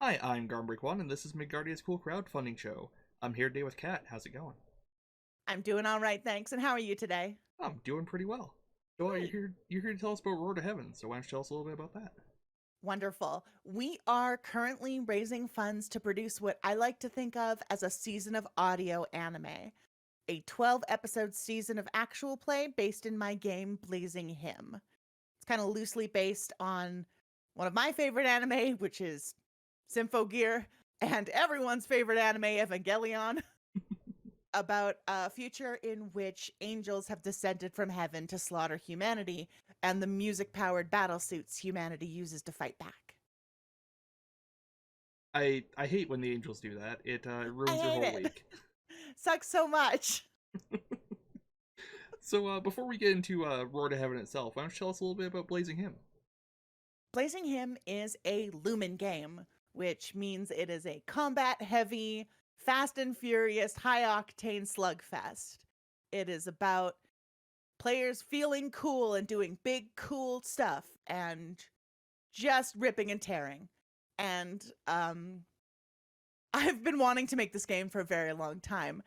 Hi, I'm Garm and Cat, and this is Midgardia's cool crowdfunding show. I'm here today with Kat. How's it going? I'm doing all right, thanks. And how are you today? I'm doing pretty well. So you're Great. here. You're here to tell us about Roar to Heaven. So why don't you tell us a little bit about that? Wonderful. We are currently raising funds to produce what I like to think of as a season of audio anime, a 12 episode season of actual play based in my game Blazing Hymn. It's kind of loosely based on one of my favorite anime, which is Symphogear, and everyone's favorite anime, Evangelion, about a future in which angels have descended from heaven to slaughter humanity and the music powered battle suits humanity uses to fight back. I hate when the angels do that. It I ruins your hate whole it. week. Sucks so much. So before we get into Roar to Heaven itself, why don't you tell us a little bit about Blazing Him? Blazing Hymn is a Lumen game, which means it is a combat heavy, fast and furious, high octane slugfest. It is about players feeling cool and doing big, cool stuff and just ripping and tearing. And I've been wanting to make this game for a very long time,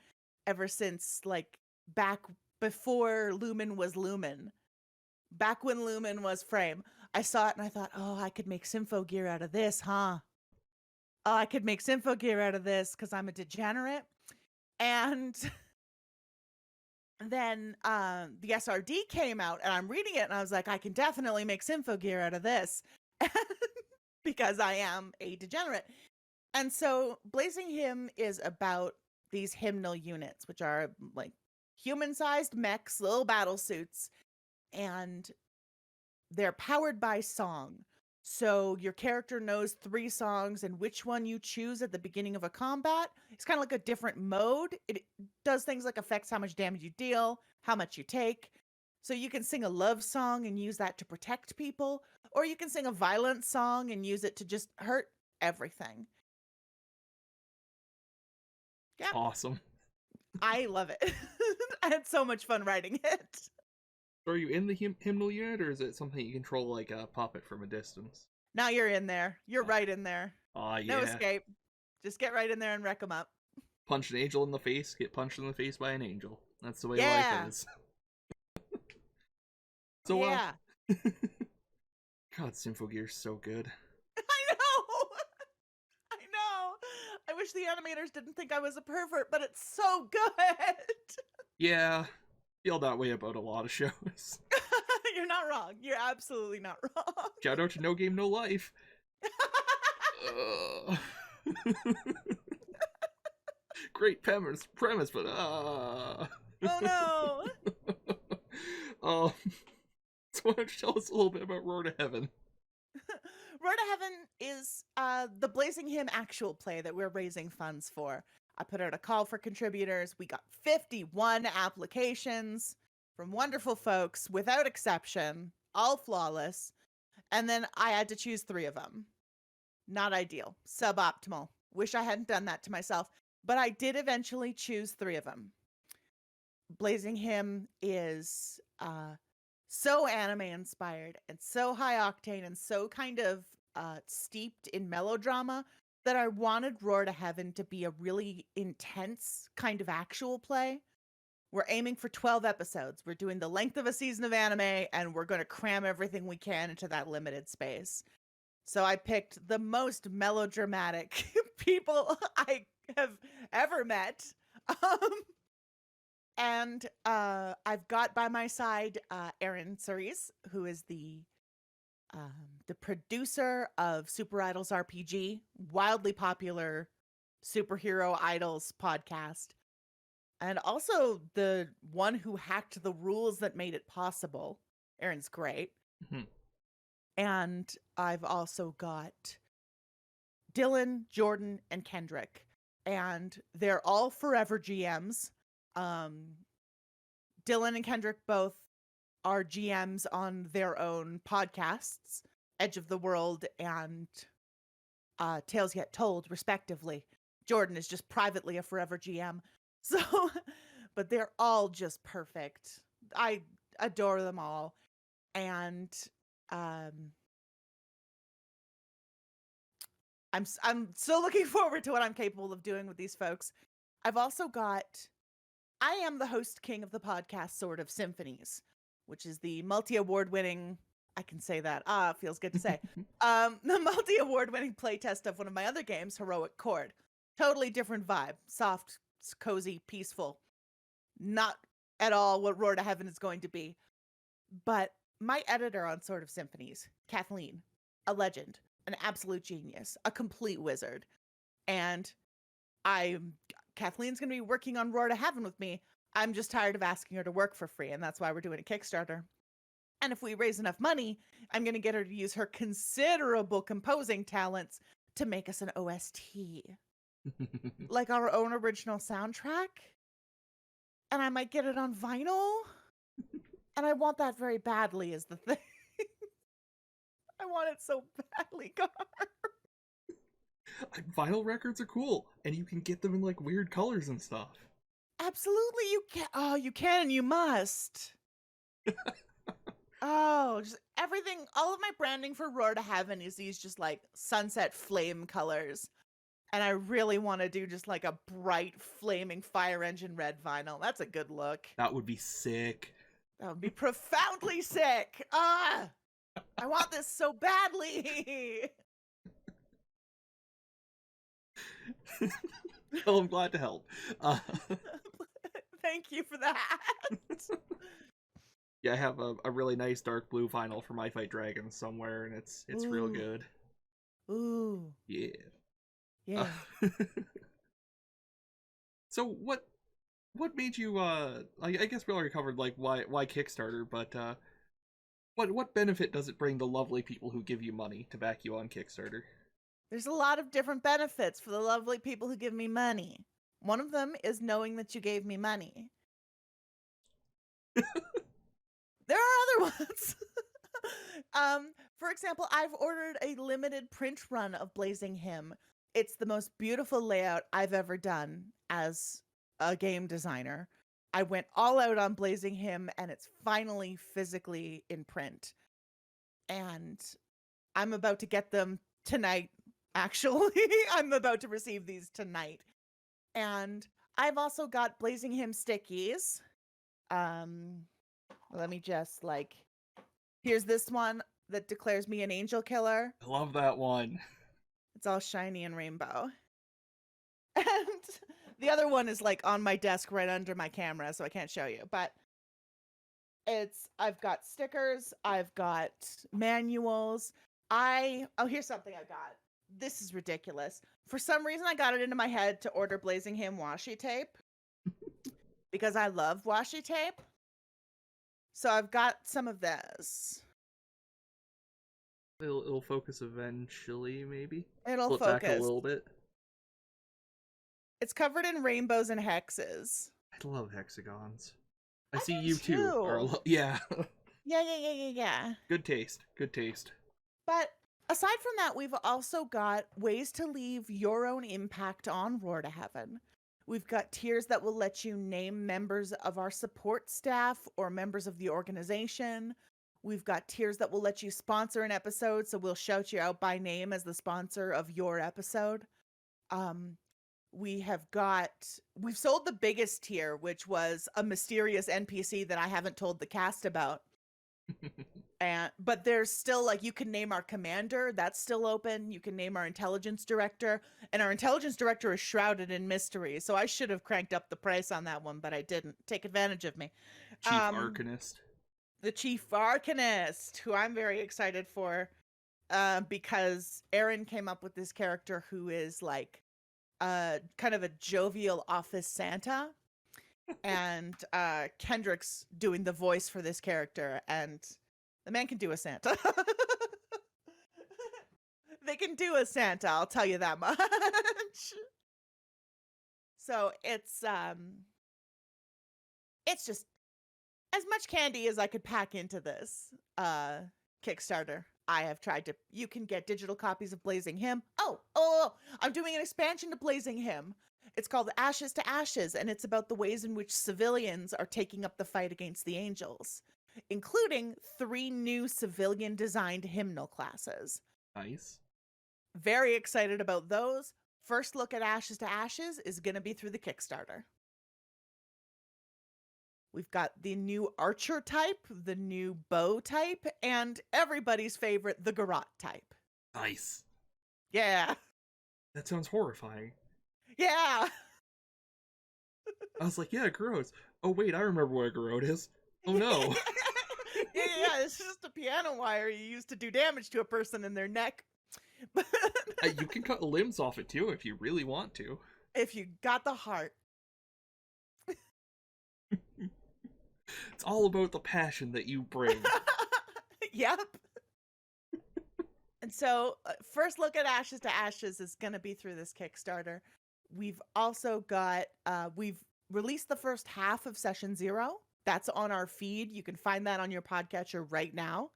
ever since like back before Lumen was Lumen, back when Lumen was Frame. I saw it and I thought, oh, I could make Symphogear out of this, huh? Oh, I could make Symphogear out of this because I'm a degenerate. And then the SRD came out and I'm reading it and I was like, I can definitely make Symphogear out of this because I am a degenerate. And so Blazing Hymn is about these hymnal units, which are like human sized mechs, little battle suits, and they're powered by song. So your character knows 3 songs, and which one you choose at the beginning of a combat, it's kind of like a different mode. It does things like affects how much damage you deal, how much you take. So you can sing a love song and use that to protect people, or you can sing a violent song and use it to just hurt everything. It's Yeah, awesome. I love it. I had so much fun writing it. So are you in the hymnal unit, or is it something you control like a puppet from a distance? Now you're in there. You're right in there. No Yeah. escape. Just get right in there and wreck them up. Punch an angel in the face, get punched in the face by an angel. That's the way life Yeah. is. So Yeah. God, Symphogear's so good. I know. I know. I wish the animators didn't think I was a pervert, but it's so good. Yeah, feel that way about a lot of shows. You're not wrong. You're absolutely not wrong. Shout out to No Game No Life. Great premise, but Oh no. um, so why don't you tell us a little bit about Roar to Heaven? Road to Heaven is the Blazing Hymn actual play that we're raising funds for. I put out a call for contributors. We got 51 applications from wonderful folks without exception, all flawless. And then I had to choose 3 of them. Not ideal, suboptimal. Wish I hadn't done that to myself, but I did eventually choose 3 of them. Blazing Hymn is so anime inspired and so high octane and so kind of steeped in melodrama that I wanted Roar to Heaven to be a really intense kind of actual play. We're aiming for 12 episodes. We're doing the length of a season of anime and we're going to cram everything we can into that limited space. So I picked the most melodramatic people I have ever met. Um, and I've got by my side Aaron Cerise, who is the producer of Super Idols RPG, wildly popular superhero idols podcast, and also the one who hacked the rules that made it possible. Aaron's great. Mhm. And I've also got Dylan, Jordan, and Kendrick, and they're all forever GMs. Um, Dylan and Kendrick both are GMs on their own podcasts, Edge of the World and Tales Yet Told, respectively. Jordan is just privately a forever GM. So, but they're all just perfect. I adore them all. And um, I'm so looking forward to what I'm capable of doing with these folks. I've also got I am the host king of the podcast Sword of Symphonies, which is the multi-award winning, I can say that. Feels good to say. The multi-award winning playtest of one of my other games, Heroic Chord. Totally different vibe. Soft, cozy, peaceful. Not at all what Roar to Heaven is going to be. But my editor on Sword of Symphonies, Kathleen, a legend, an absolute genius, a complete wizard. And Kathleen's going to be working on Roar to Heaven with me. I'm just tired of asking her to work for free, and that's why we're doing a Kickstarter. And if we raise enough money, I'm going to get her to use her considerable composing talents to make us an OST. Like our own original soundtrack. And I might get it on vinyl. And I want that very badly is the thing. I want it so badly, Gar. Vinyl records are cool, and you can get them in like weird colors and stuff. Absolutely, you can. Oh, you can and you must. Oh, just everything. All of my branding for Roar to Heaven is these just like sunset flame colors. And I really want to do just like a bright flaming fire engine red vinyl. That's a good look. That would be sick. That would be profoundly sick. I want this so badly. Well, I'm glad to help. Thank you for that. Yeah, I have a really nice dark blue vinyl for My Fight Dragons somewhere, and it's real good. Ooh. Yeah. Yeah. So what made you I guess we already covered like why Kickstarter, but what benefit does it bring to lovely people who give you money to back you on Kickstarter? There's a lot of different benefits for the lovely people who give me money. One of them is knowing that you gave me money. There are other ones. For example, I've ordered a limited print run of Blazing Hymn. It's the most beautiful layout I've ever done as a game designer. I went all out on Blazing Hymn, and it's finally physically in print. And I'm about to get them tonight, actually. I'm about to receive these tonight. And I've also got Blazing Hymn stickies. Let me just here's this one that declares me an angel killer. I love that one. It's all shiny and rainbow. And the other one is on my desk right under my camera, so I can't show you. But I've got stickers, I've got manuals. Here's something I got. This is ridiculous. For some reason, I got it into my head to order Blazing Hymn washi tape because I love washi tape. So I've got some of this. It'll focus eventually, maybe. It'll Flip focus back a little bit. It's covered in rainbows and hexes. I love hexagons. I see do you too. Yeah. Yeah. Good taste. Good taste. But aside from that, we've also got ways to leave your own impact on Roar to Heaven. We've got tiers that will let you name members of our support staff or members of the organization. We've got tiers that will let you sponsor an episode, so we'll shout you out by name as the sponsor of your episode. We've sold the biggest tier, which was a mysterious NPC that I haven't told the cast about. But there's still you can name our commander, that's still open. You can name our intelligence director, and our intelligence director is shrouded in mystery. So I should have cranked up the price on that one, but I didn't. Take advantage of me. Chief Arcanist. The Chief Arcanist, who I'm very excited for, because Aaron came up with this character who is kind of a jovial office Santa. And Kendrick's doing the voice for this character, and the man can do a Santa. They can do a Santa, I'll tell you that much. So it's just as much candy as I could pack into this Kickstarter. You can get digital copies of Blazing Hymn. Oh, I'm doing an expansion to Blazing Hymn. It's called Ashes to Ashes, and it's about the ways in which civilians are taking up the fight against the angels, including 3 new civilian-designed hymnal classes. Nice. Very excited about those. First look at Ashes to Ashes is going to be through the Kickstarter. We've got the new archer type, the new bow type, and everybody's favorite, the garrote type. Nice. Yeah. That sounds horrifying. Yeah. I was like, yeah, gross. Oh, wait, I remember what a garrote is. Oh, no. Yeah, it's just a piano wire you use to do damage to a person in their neck. You can cut limbs off it, too, if you really want to. If you got the heart. It's all about the passion that you bring. Yep. And so, first look at Ashes to Ashes is going to be through this Kickstarter. We've also got, we've released the first half of Session 0. That's on our feed. You can find that on your podcatcher right now,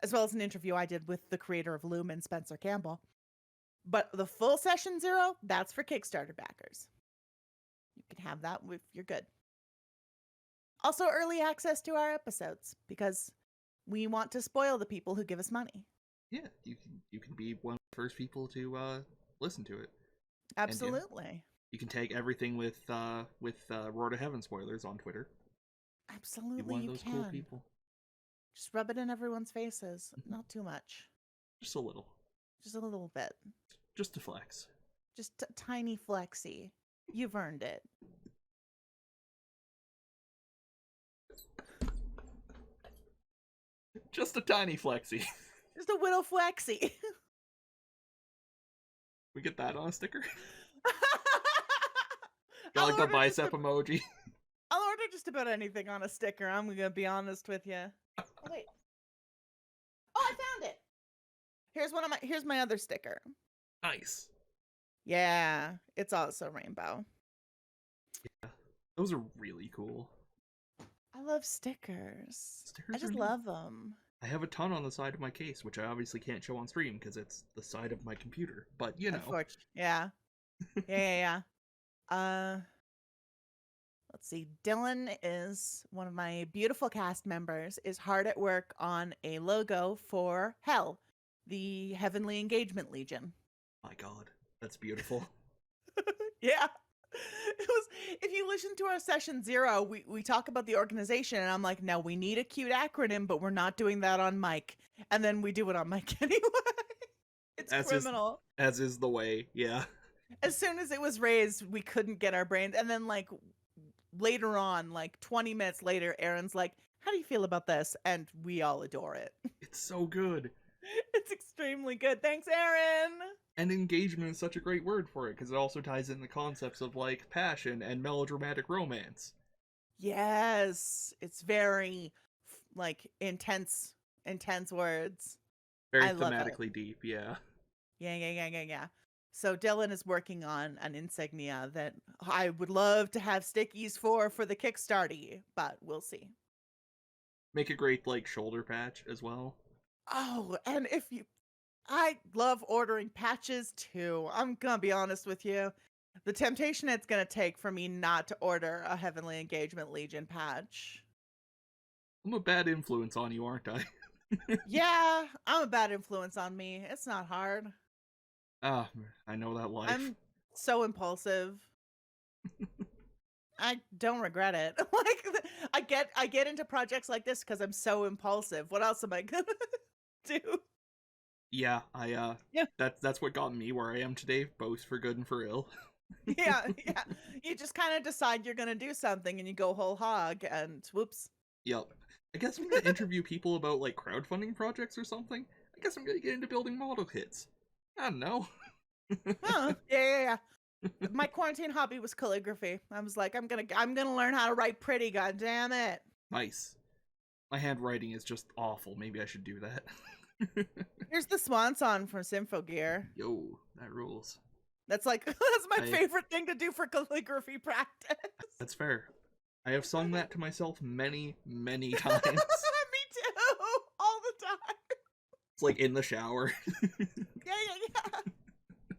as well as an interview I did with the creator of Lumen, Spencer Campbell. But the full Session 0, that's for Kickstarter backers. You can have that if you're good. Also, early access to our episodes, because we want to spoil the people who give us money. Yeah, you can be one of the first people to listen to it. Absolutely. And, yeah, you can tag everything with Roar to Heaven spoilers on Twitter. Absolutely, Be one of you those can. cool people. Just rub it in everyone's faces. Not too much. Just a little. Just a little bit. Just to flex. Just tiny flexy. You've earned it. Just a tiny flexy. Just a little flexy. We get that on a sticker? Got like the bicep emoji. I'll order just about anything on a sticker. I'm gonna be honest with you. Oh, wait. Oh, I found it. Here's my other sticker. Nice. Yeah, it's also rainbow. Yeah, those are really cool. I love stickers. Stickers I just love them. I have a ton on the side of my case, which I obviously can't show on stream because it's the side of my computer. But you know, yeah. Yeah. Let's see. Dylan is one of my beautiful cast members. Is hard at work on a logo for Hell, the Heavenly Engagement Legion. My God, that's beautiful. Yeah. It was, if you listen to our Session 0, we talk about the organization, and I'm like, no, we need a cute acronym, but we're not doing that on mic. And then we do it on mic anyway. It's criminal. As is the way, yeah. As soon as it was raised, we couldn't get our brains. And then, like, later on, like 20 minutes later, Aaron's like, how do you feel about this? And we all adore it. It's so good. It's extremely good. Thanks, Aaron. And engagement is such a great word for it, because it also ties in the concepts of, like, passion and melodramatic romance. Yes. It's very, like, intense words. Very thematically deep, yeah. Yeah. So Dylan is working on an insignia that I would love to have stickies for the Kickstarter, but we'll see. Make a great, like, shoulder patch as well. Oh, and I love ordering patches too. I'm gonna be honest with you. The temptation it's gonna take for me not to order a Heavenly Engagement Legion patch. I'm a bad influence on you, aren't I? Yeah, I'm a bad influence on me. It's not hard. Ah, I know that life. I'm so impulsive. I don't regret it. Like, I get into projects like this because I'm so impulsive. What else am I gonna do? Yeah, that's what got me where I am today, both for good and for ill. Yeah. You just kind of decide you're gonna do something and you go whole hog and whoops. Yep. I guess I'm gonna interview people about, like, crowdfunding projects or something. I guess I'm gonna get into building model kits. I don't know. Huh. Yeah. My quarantine hobby was calligraphy. I was like, I'm gonna learn how to write pretty, god damn it. Nice. My handwriting is just awful. Maybe I should do that. Here's the swan song from Symphogear. Yo, that rules. That's my favorite thing to do for calligraphy practice. That's fair. I have sung that to myself many, many times. Me too. All the time. It's like in the shower. Yeah.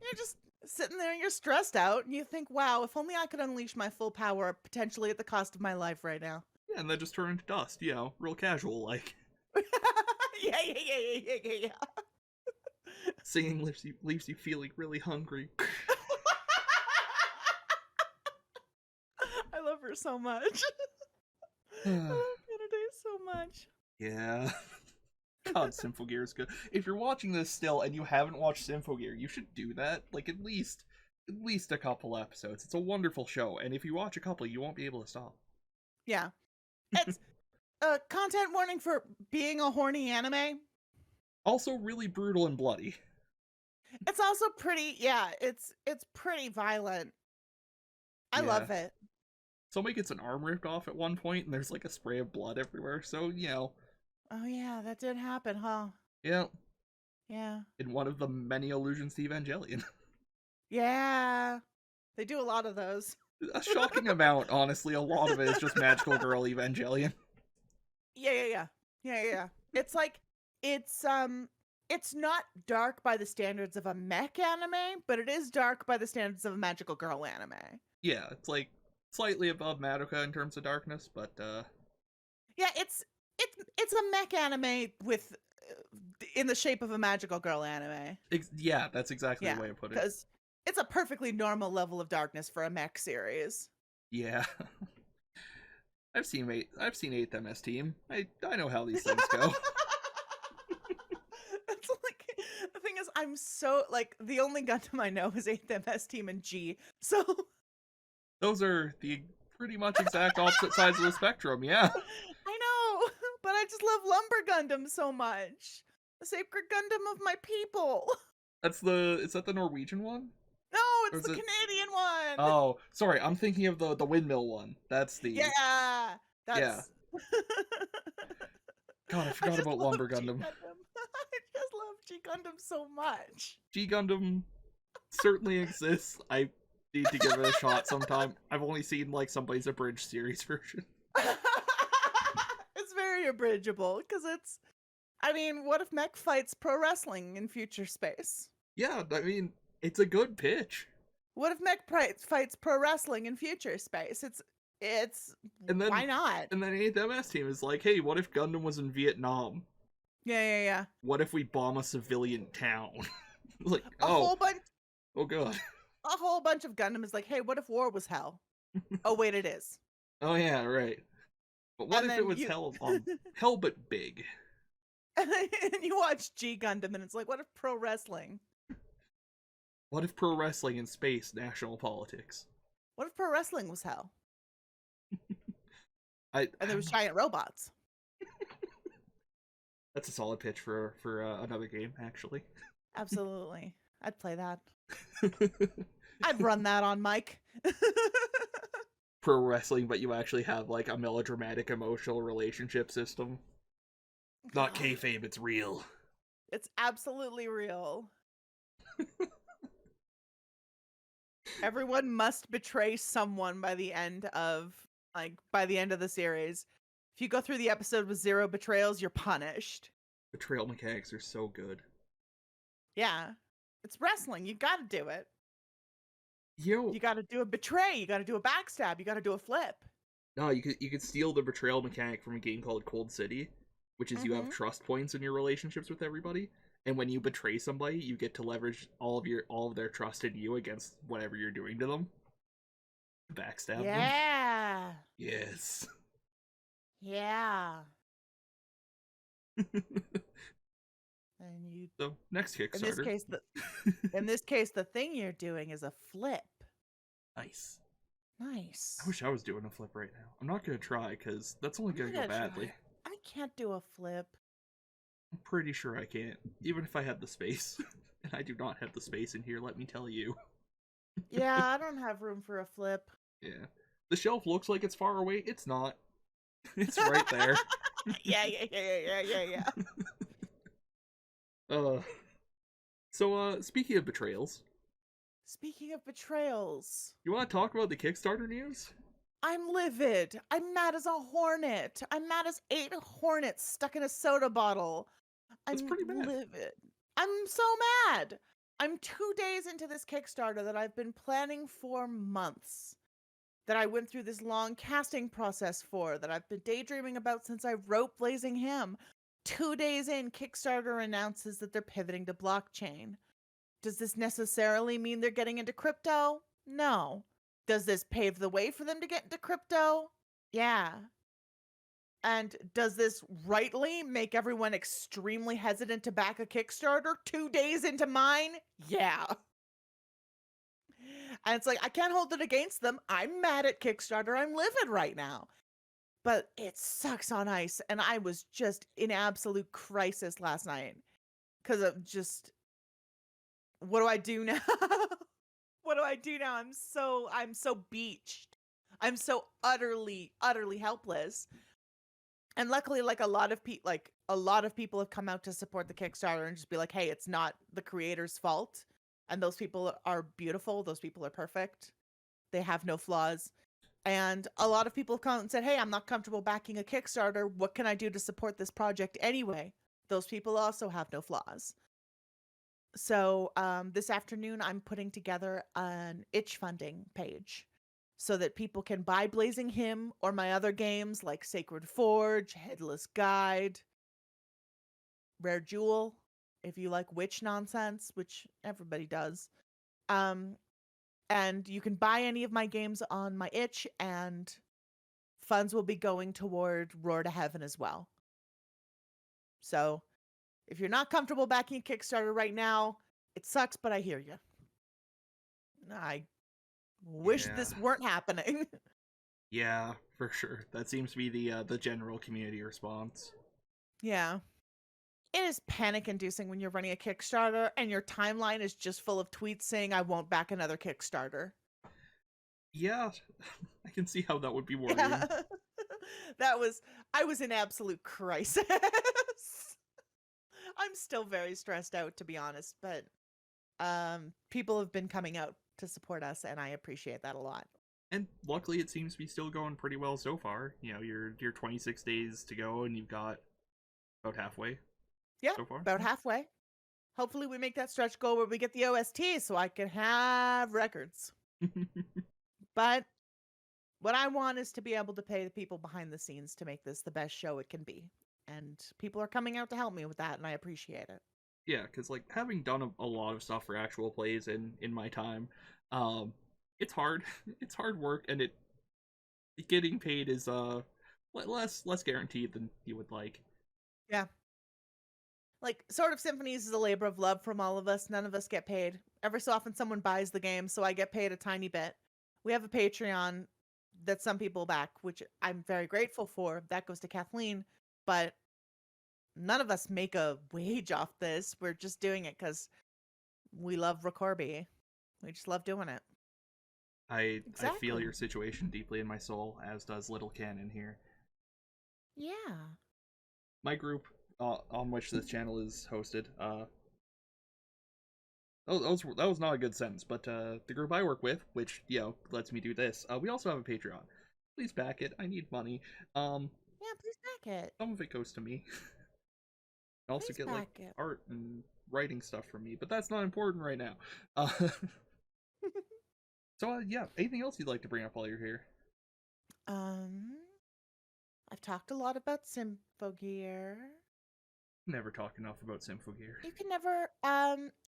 You're just sitting there and you're stressed out and you think, wow, if only I could unleash my full power potentially at the cost of my life right now. Yeah, and then just turn into dust, you know, real casual like. Yeah. Singing leaves you feeling really hungry. I love her so much. I love Kennedy so much. Yeah. God, Symphogear is good. If you're watching this still and you haven't watched Symphogear, you should do that. Like at least a couple episodes. It's a wonderful show, and if you watch a couple, you won't be able to stop. Yeah. It's a content warning for being a horny anime. Also really brutal and bloody. It's also pretty, yeah, it's pretty violent. I Yeah. love it. Somebody gets an arm ripped off at one point, and there's like a spray of blood everywhere. So, you know. Oh yeah, that did happen, huh? Yeah. Yeah. In one of the many allusions to Evangelion. Yeah. They do a lot of those. A shocking amount, honestly. A lot of it is just magical girl Evangelion. Yeah. It's like it's not dark by the standards of a mech anime, but it is dark by the standards of a magical girl anime. Yeah, it's like slightly above Madoka in terms of darkness, but yeah, it's a mech anime with in the shape of a magical girl anime. Yeah, that's exactly the way to put it. Because it's a perfectly normal level of darkness for a mech series. Yeah. I've seen 8th MS Team. I know how these things go. That's like the thing is, I'm so like the only Gundam I know is 8th MS Team and G. So those are the pretty much exact opposite sides of the spectrum, yeah. I know, but I just love Lumber Gundam so much. The sacred Gundam of my people. Is that the Norwegian one? No, it's the Canadian one. Oh, sorry, I'm thinking of the windmill one. That's the that's yeah. God, I forgot about Lumber Gundam. I just love G Gundam so much. G Gundam certainly exists. I need to give it a shot sometime. I've only seen like somebody's abridged series version. It's very abridgeable because it's. I mean, what if mech fights pro wrestling in future space? Yeah, I mean, it's a good pitch. What if mech fights pro wrestling in future space? It's and then, why not? And then 8th MS Team is like, hey, what if Gundam was in Vietnam? Yeah. What if we bomb a civilian town? Like, a whole bunch. Oh god. A whole bunch of Gundam is like, hey, what if war was hell? Oh wait, it is. Oh yeah, right. But what if it was hell but big? And you watch G Gundam and it's like, what if pro wrestling? What if pro wrestling in space, national politics? What if pro wrestling was hell? And there was giant robots. That's a solid pitch for another game, actually. Absolutely. I'd play that. I'd run that on Mike. Pro wrestling, but you actually have like a melodramatic emotional relationship system. Not kayfabe, it's real. It's absolutely real. Everyone must betray someone by the end of the series. If you go through the episode with 0 betrayals, you're punished. Betrayal mechanics are so good. Yeah. It's wrestling. You gotta do it. You gotta do a betray. You gotta do a backstab. You gotta do a flip. No, you could steal the betrayal mechanic from a game called Cold City, which is you have trust points in your relationships with everybody. And when you betray somebody, you get to leverage all of their trust in you against whatever you're doing to them. Backstab them. Yeah. Yes. Yeah. And you. So next Kickstarter. In this case, the thing you're doing is a flip. Nice. Nice. I wish I was doing a flip right now. I'm not gonna try because that's only gonna go badly. I can't do a flip. I'm pretty sure I can't, even if I had the space. And I do not have the space in here, let me tell you. Yeah, I don't have room for a flip. Yeah. The shelf looks like it's far away. It's not. It's right there. Yeah. So, speaking of betrayals. You want to talk about the Kickstarter news? I'm livid. I'm mad as a hornet. I'm mad as 8 hornets stuck in a soda bottle. That's pretty bad. Livid. I'm so mad. I'm 2 days into this Kickstarter that I've been planning for months. That I went through this long casting process for. That I've been daydreaming about since I wrote Blazing Him. 2 days in, Kickstarter announces that they're pivoting to blockchain. Does this necessarily mean they're getting into crypto? No. Does this pave the way for them to get into crypto? Yeah. And does this rightly make everyone extremely hesitant to back a Kickstarter 2 days into mine? Yeah. And it's like, I can't hold it against them. I'm mad at Kickstarter. I'm livid right now. But it sucks on ice. And I was just in absolute crisis last night. Because of just, what do I do now? What do I do now? I'm so beached. I'm so utterly, utterly helpless. And luckily, like a lot of people have come out to support the Kickstarter and just be like, hey, it's not the creator's fault. And those people are beautiful. Those people are perfect. They have no flaws. And a lot of people have come out and said, hey, I'm not comfortable backing a Kickstarter. What can I do to support this project anyway? Those people also have no flaws. So this afternoon, I'm putting together an itch funding page so that people can buy Blazing Hymn or my other games like Sacred Forge, Headless Guide, Rare Jewel, if you like witch nonsense, which everybody does. And you can buy any of my games on my itch, and funds will be going toward Roar to Heaven as well. So if you're not comfortable backing a Kickstarter right now, it sucks, but I hear you. I wish this weren't happening. Yeah, for sure. That seems to be the general community response. Yeah. It is panic-inducing when you're running a Kickstarter and your timeline is just full of tweets saying, I won't back another Kickstarter. Yeah, I can see how that would be worrying. Yeah. I was in absolute crisis. I'm still very stressed out, to be honest, but people have been coming out to support us, and I appreciate that a lot. And luckily, it seems to be still going pretty well so far. You know, you're 26 days to go, and you've got about halfway. Yeah, so far. About halfway. Hopefully, we make that stretch goal where we get the OST, so I can have records. But what I want is to be able to pay the people behind the scenes to make this the best show it can be. And people are coming out to help me with that, and I appreciate it. Yeah, because like having done a lot of stuff for actual plays in my time, it's hard. It's hard work, and getting paid is less guaranteed than you would like. Yeah. Like, Sword of Symphonies is a labor of love from all of us. None of us get paid. Every so often someone buys the game, so I get paid a tiny bit. We have a Patreon that some people back, which I'm very grateful for. That goes to Kathleen. But none of us make a wage off this. We're just doing it because we love Recorby. We just love doing it. I feel your situation deeply in my soul, as does Little Canon here. Yeah. My group on which this channel is hosted, that was not a good sentence, but the group I work with, which, you know, lets me do this, we also have a Patreon. Please back it. I need money. Yeah, please back it. Some of it goes to me. I also get like art and writing stuff from me, but that's not important right now. So yeah, anything else you'd like to bring up while you're here? I've talked a lot about Symphogear. Never talk enough about Symphogear. You can never.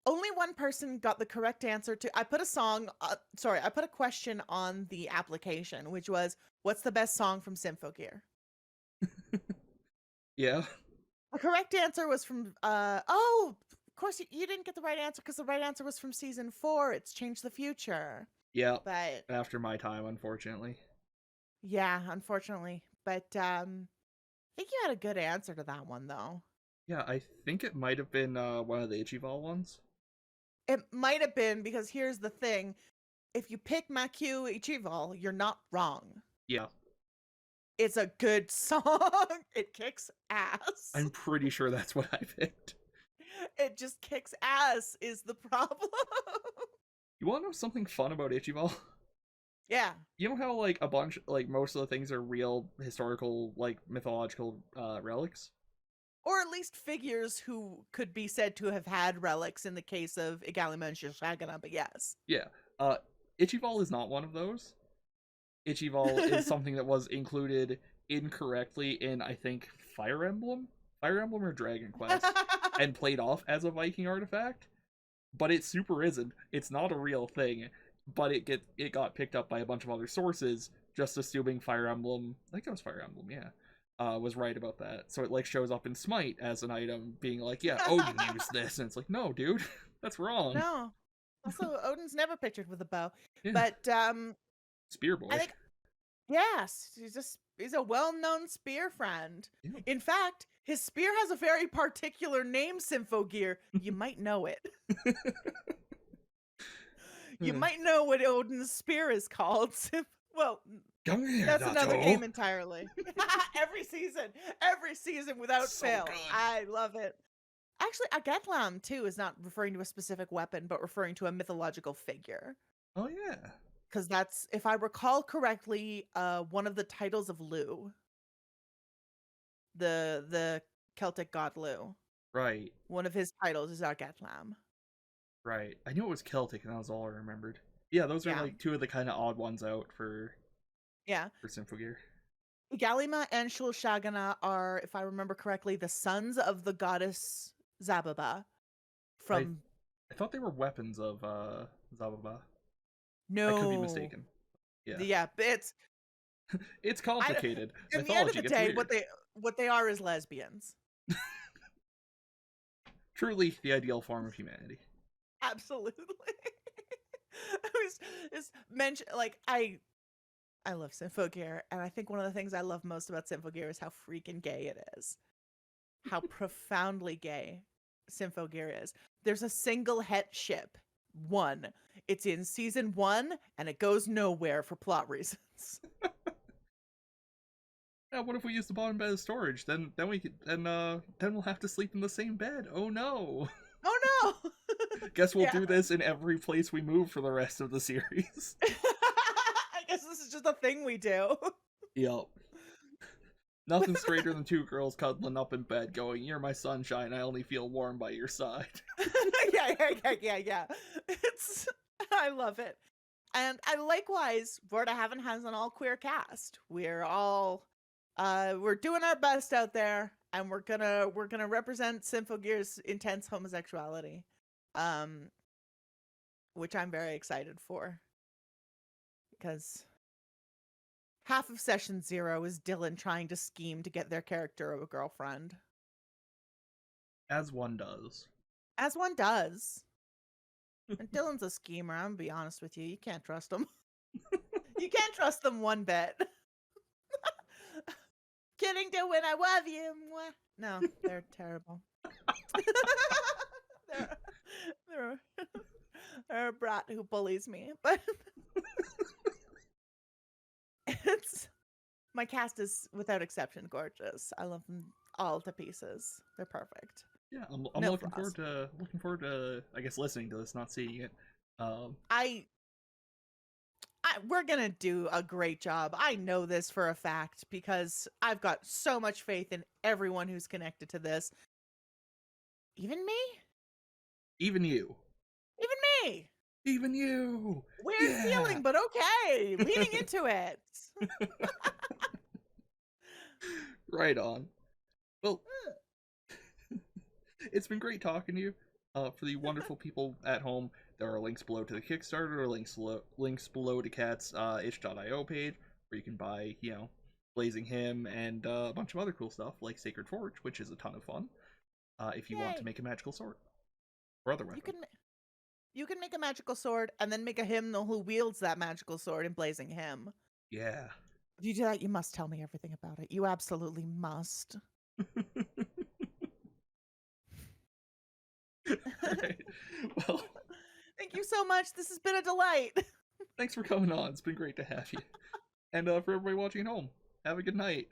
Only one person got the correct answer to. I put a question on the application, which was, "What's the best song from Symphogear?" Yeah. The correct answer was from. Oh, of course you didn't get the right answer because the right answer was from season 4. It's Change the Future. Yeah. But after my time, unfortunately. Yeah, unfortunately. But I think you had a good answer to that one, though. Yeah, I think it might have been one of the Ichival ones. It might have been, because here's the thing. If you pick Makyu Ichival, you're not wrong. Yeah. It's a good song. It kicks ass. I'm pretty sure that's what I picked. It just kicks ass is the problem. You want to know something fun about Ichival? Yeah. You know how, like, most of the things are real historical, like, mythological relics? Or at least figures who could be said to have had relics in the case of Igalima and Shishagana, but yes. Yeah. Ichival is not one of those. Ichival is something that was included incorrectly in, I think, Fire Emblem Fire Emblem or Dragon Quest, and played off as a Viking artifact, but it super isn't. It's not a real thing, but it got picked up by a bunch of other sources, just assuming Fire Emblem, I think it was Fire Emblem, yeah, was right about that. So it like shows up in Smite as an item, being like, yeah, Odin used this, and it's like, no, dude, that's wrong. No. Also, Odin's never pictured with a bow. Yeah. But Spear boy. I think yes, he's a well-known spear friend. Yeah. In fact, his spear has a very particular name, Symphogear. You might know it. You might know what Odin's spear is called. Well, that's another game entirely. Every season without fail. Good. I love it. Actually, Agatlam too is not referring to a specific weapon, but referring to a mythological figure. Oh yeah. Because that's, if I recall correctly, one of the titles of Lu. The Celtic god Lu. Right. One of his titles is Agatlam. Right. I knew it was Celtic, and that was all I remembered. Yeah, those are like two of the kind of odd ones out for Symphogear. Galima and Shulshagana are, if I remember correctly, the sons of the goddess Zababa. From I thought they were weapons of Zababa. No, I could be mistaken. Yeah, it's complicated. At the end of the day, what they are is lesbians. Truly the ideal form of humanity. Absolutely. It's mentioned, like, I love Symphogear, and I think one of the things I love most about Symphogear is how freaking gay it is. How profoundly gay Symphogear is. There's a single het ship. One. It's in season 1, and it goes nowhere for plot reasons. Yeah, what if we use the bottom bed as storage? Then we'll have to sleep in the same bed. Oh no. Oh no. Guess we'll do this in every place we move for the rest of the series. I guess this is just a thing we do. Yep. Nothing straighter than two girls cuddling up in bed going, "You're my sunshine, I only feel warm by your side." Yeah. I love it. And I likewise, Vorta Heaven has an all-queer cast. We're all we're doing our best out there, and we're gonna represent Symphogear's intense homosexuality. Which I'm very excited for. Because half of session 0 is Dylan trying to scheme to get their character a girlfriend. As one does. As one does. And Dylan's a schemer, I'm gonna be honest with you. You can't trust him. You can't trust them one bit. Kidding, Dylan, I love you. No, they're terrible. they're a brat who bullies me. But my cast is without exception gorgeous. I love them all to pieces. They're perfect. Yeah, I'm looking forward to I guess listening to this, not seeing it. We're gonna do a great job. I know this for a fact because I've got so much faith in everyone who's connected to this. Even me? Even you. Even me. Even you. Weird feeling, but okay. Leaning into it. Right on. Well, it's been great talking to you. For the wonderful people at home, there are links below to the Kickstarter, links below to Cat's itch.io page, where you can buy, Blazing Him and a bunch of other cool stuff, like Sacred Forge, which is a ton of fun, if you want to make a magical sword. Or other weapon. You can make a magical sword, and then make a hymnal who wields that magical sword in Blazing Him. Yeah. If you do that, you must tell me everything about it. You absolutely must. Alright. Well, thank you so much. This has been a delight. Thanks for coming on. It's been great to have you. And for everybody watching at home, have a good night.